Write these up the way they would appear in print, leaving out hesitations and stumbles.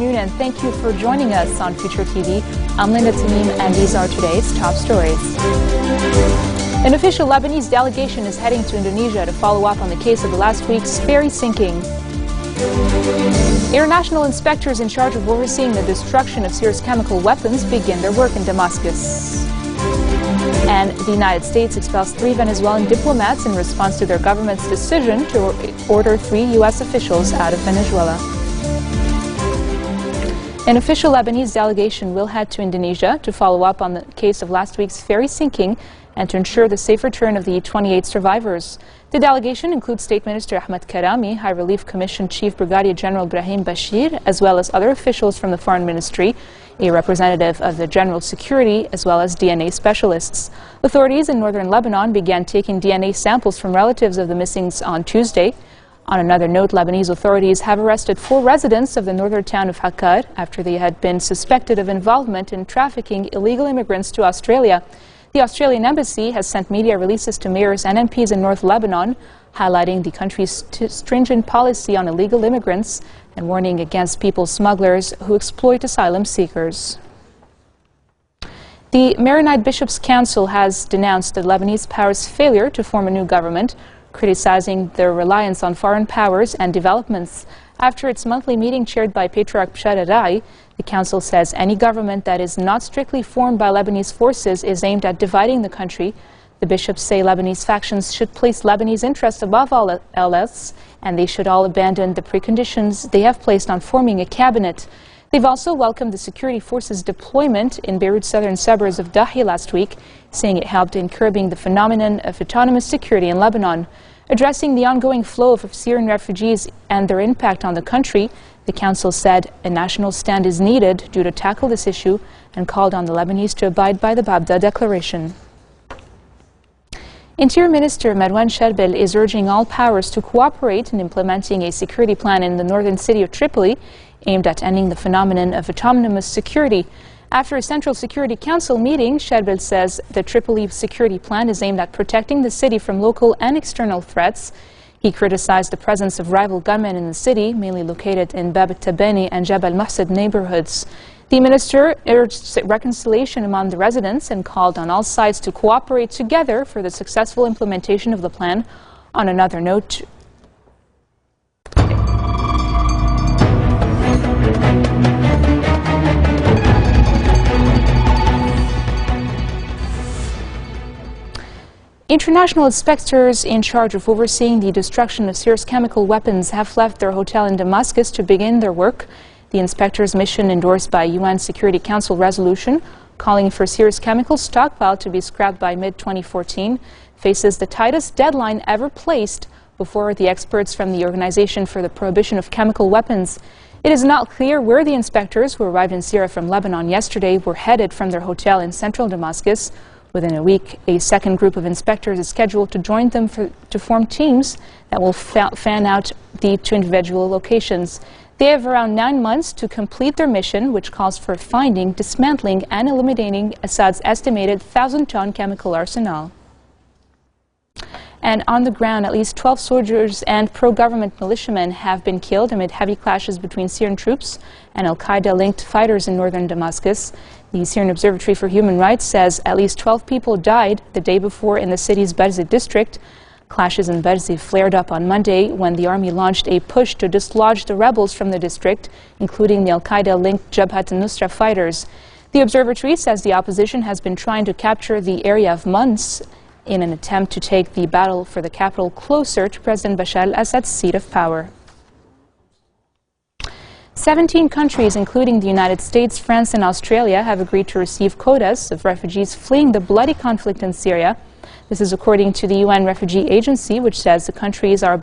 afternoon, and thank you for joining us on Future TV. I'm Linda Tamim, and these are today's top stories. An official Lebanese delegation is heading to Indonesia to follow up on the case of last week's ferry sinking. International inspectors in charge of overseeing the destruction of Syria's chemical weapons begin their work in Damascus. And the United States expels 3 Venezuelan diplomats in response to their government's decision to order 3 U.S. officials out of Venezuela. An official Lebanese delegation will head to Indonesia to follow up on the case of last week's ferry sinking and to ensure the safe return of the 28 survivors. The delegation includes State Minister Ahmed Karami, High Relief Commission Chief Brigadier General Brahim Bashir, as well as other officials from the Foreign Ministry, a representative of the General Security, as well as DNA specialists. Authorities in northern Lebanon began taking DNA samples from relatives of the missings on Tuesday. On another note, Lebanese authorities have arrested 4 residents of the northern town of Hakkar after they had been suspected of involvement in trafficking illegal immigrants to Australia. The Australian embassy has sent media releases to mayors and MPs in North Lebanon, highlighting the country's stringent policy on illegal immigrants and warning against people smugglers who exploit asylum seekers. The Maronite Bishops' Council has denounced the Lebanese power's failure to form a new government, criticizing their reliance on foreign powers and developments. After its monthly meeting chaired by Patriarch Bashar al-Rai, the council says any government that is not strictly formed by Lebanese forces is aimed at dividing the country. The bishops say Lebanese factions should place Lebanese interests above all else, and they should all abandon the preconditions they have placed on forming a cabinet. They've also welcomed the security forces' deployment in Beirut's southern suburbs of Dahi last week, saying it helped in curbing the phenomenon of autonomous security in Lebanon. Addressing the ongoing flow of Syrian refugees and their impact on the country, the council said a national stand is needed to tackle this issue and called on the Lebanese to abide by the Babda Declaration. Interior Minister Marwan Sharbel is urging all powers to cooperate in implementing a security plan in the northern city of Tripoli aimed at ending the phenomenon of autonomous security. After a Central Security Council meeting, Sharbel says the Tripoli security plan is aimed at protecting the city from local and external threats. He criticized the presence of rival gunmen in the city, mainly located in Bab al-Tabani and Jabal Mahsad neighborhoods. The minister urged reconciliation among the residents and called on all sides to cooperate together for the successful implementation of the plan. On another note, international inspectors in charge of overseeing the destruction of Syria's chemical weapons have left their hotel in Damascus to begin their work. The inspectors' mission, endorsed by UN Security Council resolution calling for Syria's chemical stockpile to be scrapped by mid-2014, faces the tightest deadline ever placed before the experts from the Organization for the Prohibition of Chemical Weapons. It is not clear where the inspectors who arrived in Syria from Lebanon yesterday were headed from their hotel in central Damascus. Within a week, a second group of inspectors is scheduled to join them to form teams that will fan out the 2 individual locations. They have around 9 months to complete their mission, which calls for finding, dismantling, and eliminating Assad's estimated 1,000-ton chemical arsenal. And on the ground, at least 12 soldiers and pro-government militiamen have been killed amid heavy clashes between Syrian troops and al-Qaeda-linked fighters in northern Damascus. The Syrian Observatory for Human Rights says at least 12 people died the day before in the city's Barzi district. Clashes in Barzi flared up on Monday when the army launched a push to dislodge the rebels from the district, including the al-Qaeda-linked Jabhat al-Nusra fighters. The observatory says the opposition has been trying to capture the area of months in an attempt to take the battle for the capital closer to President Bashar al-Assad's seat of power. 17 countries, including the United States, France, and Australia, have agreed to receive quotas of refugees fleeing the bloody conflict in Syria. This is according to the UN Refugee Agency, which says the countries are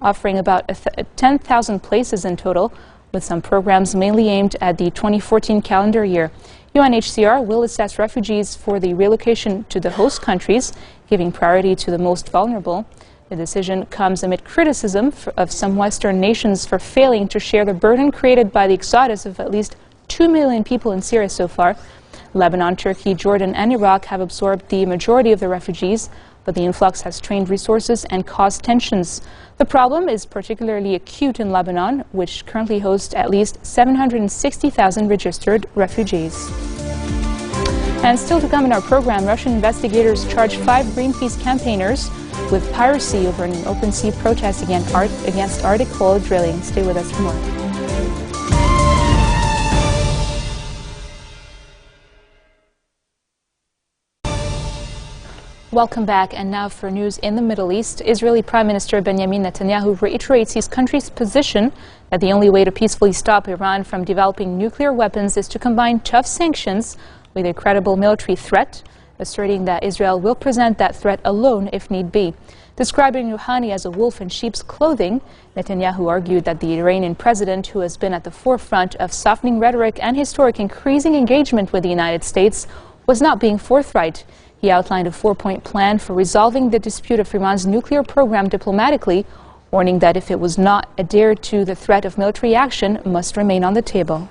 offering about 10,000 places in total, with some programs mainly aimed at the 2014 calendar year. UNHCR will assess refugees for the relocation to the host countries, giving priority to the most vulnerable. The decision comes amid criticism of some Western nations for failing to share the burden created by the exodus of at least 2 million people in Syria so far. Lebanon, Turkey, Jordan, and Iraq have absorbed the majority of the refugees, but the influx has strained resources and caused tensions. The problem is particularly acute in Lebanon, which currently hosts at least 760,000 registered refugees. And still to come in our program, Russian investigators charged 5 Greenpeace campaigners with piracy over an open sea protest against Arctic coal drilling. Stay with us for more. Welcome back, and now for news in the Middle East. Israeli Prime Minister Benjamin Netanyahu reiterates his country's position that the only way to peacefully stop Iran from developing nuclear weapons is to combine tough sanctions with a credible military threat, asserting that Israel will present that threat alone if need be. Describing Rouhani as a wolf in sheep's clothing, Netanyahu argued that the Iranian president, who has been at the forefront of softening rhetoric and historic increasing engagement with the United States, was not being forthright. He outlined a 4-point plan for resolving the dispute of Iran's nuclear program diplomatically, warning that if it was not adhered to, the threat of military action must remain on the table.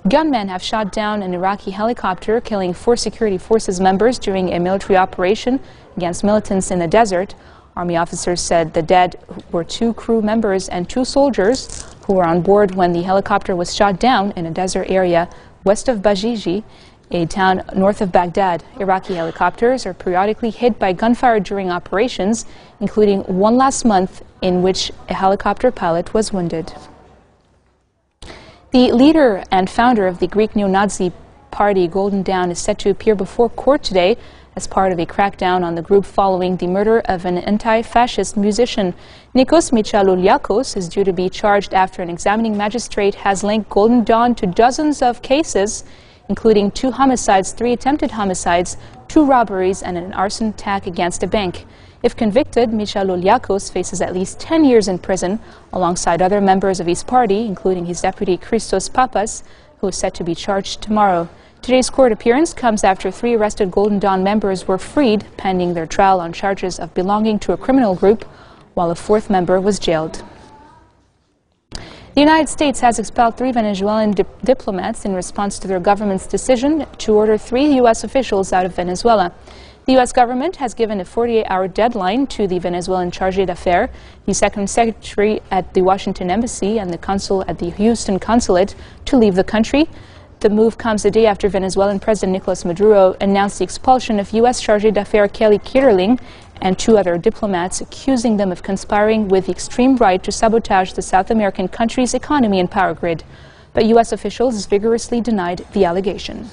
Gunmen have shot down an Iraqi helicopter, killing 4 security forces members during a military operation against militants in the desert. Army officers said the dead were 2 crew members and 2 soldiers who were on board when the helicopter was shot down in a desert area west of Bajiji, a town north of Baghdad. Iraqi helicopters are periodically hit by gunfire during operations, including one last month in which a helicopter pilot was wounded. The leader and founder of the Greek neo-Nazi party Golden Dawn is set to appear before court today as part of a crackdown on the group following the murder of an anti-fascist musician. Nikos Michalouliakos is due to be charged after an examining magistrate has linked Golden Dawn to dozens of cases, including 2 homicides, 3 attempted homicides, 2 robberies, and an arson attack against a bank. If convicted, Michalouliakos faces at least 10 years in prison, alongside other members of his party, including his deputy Christos Papas, who is set to be charged tomorrow. Today's court appearance comes after 3 arrested Golden Dawn members were freed, pending their trial on charges of belonging to a criminal group, while a 4th member was jailed. The United States has expelled 3 Venezuelan diplomats in response to their government's decision to order 3 U.S. officials out of Venezuela. The U.S. government has given a 48-hour deadline to the Venezuelan chargé d'affaires, the second secretary at the Washington embassy and the consul at the Houston consulate, to leave the country. The move comes a day after Venezuelan President Nicolas Maduro announced the expulsion of U.S. chargé d'affaires Kelly Kitterling and 2 other diplomats, accusing them of conspiring with the extreme right to sabotage the South American country's economy and power grid. But U.S. officials vigorously denied the allegation.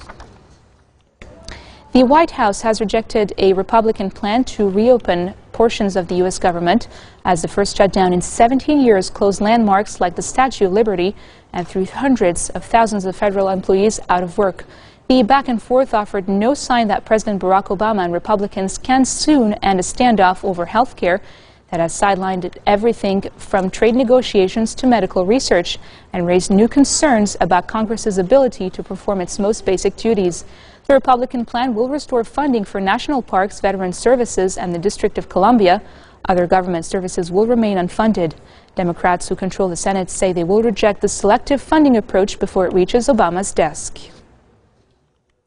The White House has rejected a Republican plan to reopen portions of the U.S. government as the first shutdown in 17 years closed landmarks like the Statue of Liberty and threw hundreds of thousands of federal employees out of work. The back and forth offered no sign that President Barack Obama and Republicans can soon end a standoff over health care that has sidelined everything from trade negotiations to medical research and raised new concerns about Congress's ability to perform its most basic duties. The Republican plan will restore funding for national parks, veterans services, and the District of Columbia. Other government services will remain unfunded. Democrats who control the Senate say they will reject the selective funding approach before it reaches Obama's desk.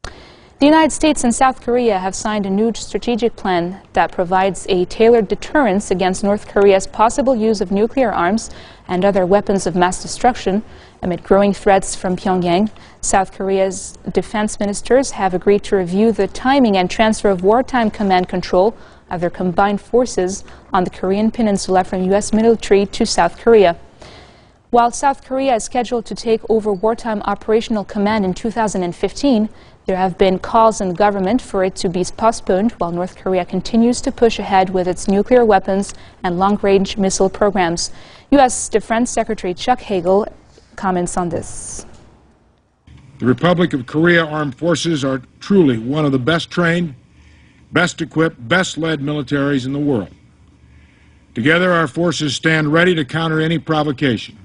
The United States and South Korea have signed a new strategic plan that provides a tailored deterrence against North Korea's possible use of nuclear arms and other weapons of mass destruction. Amid growing threats from Pyongyang, South Korea's defense ministers have agreed to review the timing and transfer of wartime command control of their combined forces on the Korean peninsula from U.S. military to South Korea. While South Korea is scheduled to take over wartime operational command in 2015, there have been calls in the government for it to be postponed while North Korea continues to push ahead with its nuclear weapons and long-range missile programs. U.S. Defense Secretary Chuck Hagel comments on this. The Republic of Korea Armed Forces are truly one of the best trained, best equipped, best led militaries in the world. Together, our forces stand ready to counter any provocation.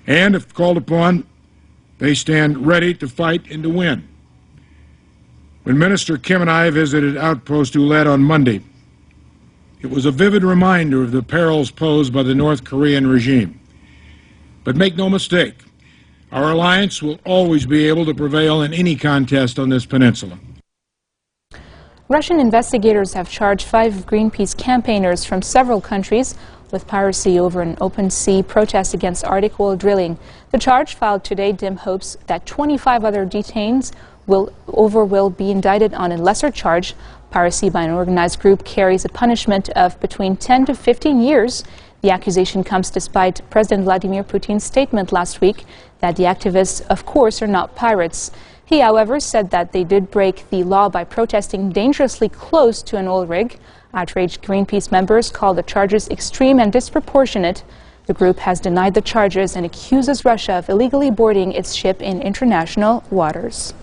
And if called upon, they stand ready to fight and to win. When Minister Kim and I visited Outpost Ulet on Monday, it was a vivid reminder of the perils posed by the North Korean regime. But make no mistake, our alliance will always be able to prevail in any contest on this peninsula. Russian investigators have charged 5 Greenpeace campaigners from several countries with piracy over an open sea protest against Arctic oil drilling. The charge filed today dim hopes that 25 other detainees will be indicted on a lesser charge. Piracy by an organized group carries a punishment of between 10 to 15 years. The accusation comes despite President Vladimir Putin's statement last week that the activists, of course, are not pirates. He, however, said that they did break the law by protesting dangerously close to an oil rig. Outraged Greenpeace members call the charges extreme and disproportionate. The group has denied the charges and accuses Russia of illegally boarding its ship in international waters.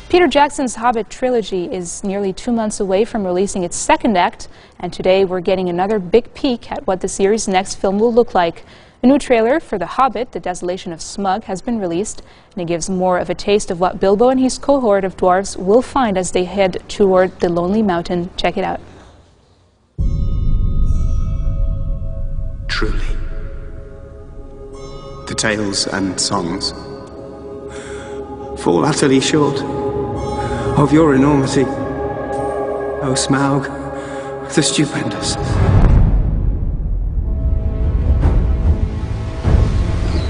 Peter Jackson's Hobbit trilogy is nearly 2 months away from releasing its second act, and today we're getting another big peek at what the series' next film will look like. A new trailer for The Hobbit, The Desolation of Smaug, has been released, and it gives more of a taste of what Bilbo and his cohort of dwarves will find as they head toward the Lonely Mountain. Check it out. Truly, the tales and songs fall utterly short of your enormity, O Smaug, the stupendous.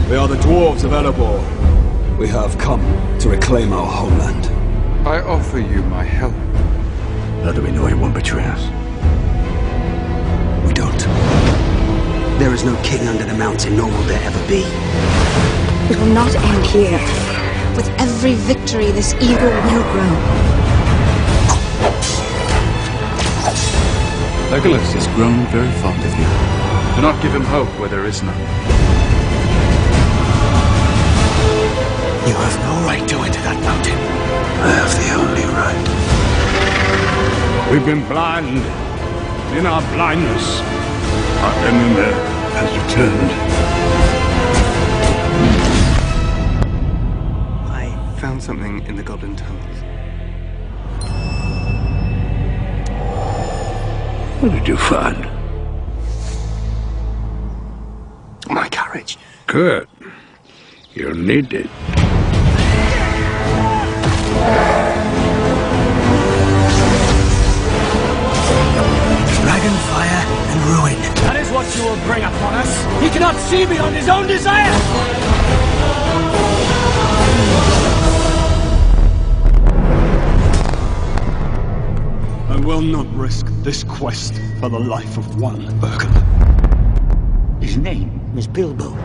We are the dwarves of Erebor. We have come to reclaim our homeland. I offer you my help. How do we know he won't betray us? We don't. There is no king under the mountain, nor will there ever be. It will not end here. With every victory, this evil will grow. Legolas has grown very fond of you. Do not give him hope where there is none. You have no right to enter that mountain. I have the only right. We've been blind. In our blindness, our enemy has returned. I found something in the Golden Tunnels. What did you find? My courage. Good. You'll need it. Dragonfire and ruin. That is what you will bring upon us. He cannot see beyond his own desire. I will not risk this quest for the life of one Birkin. His name is Bilbo.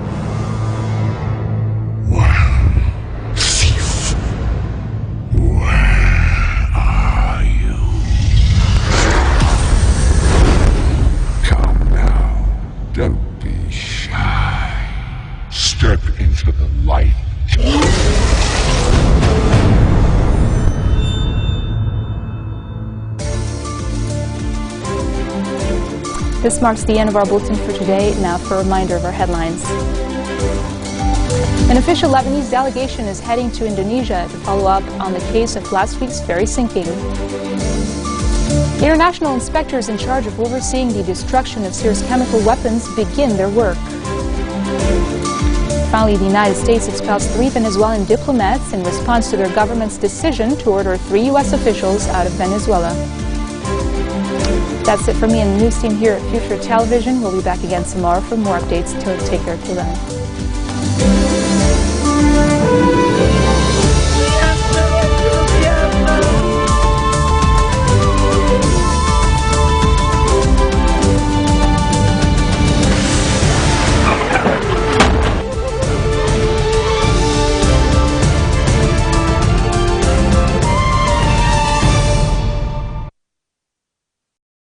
Thief. Where are you? Come now. Don't be shy. Step into the light. This marks the end of our bulletin for today. Now for a reminder of our headlines. An official Lebanese delegation is heading to Indonesia to follow up on the case of last week's ferry sinking. International inspectors in charge of overseeing the destruction of Syria's chemical weapons begin their work. Finally, the United States expels 3 Venezuelan diplomats in response to their government's decision to order 3 U.S. officials out of Venezuela. That's it for me and the news team here at Future Television. We'll be back again tomorrow for more updates. Take care till then.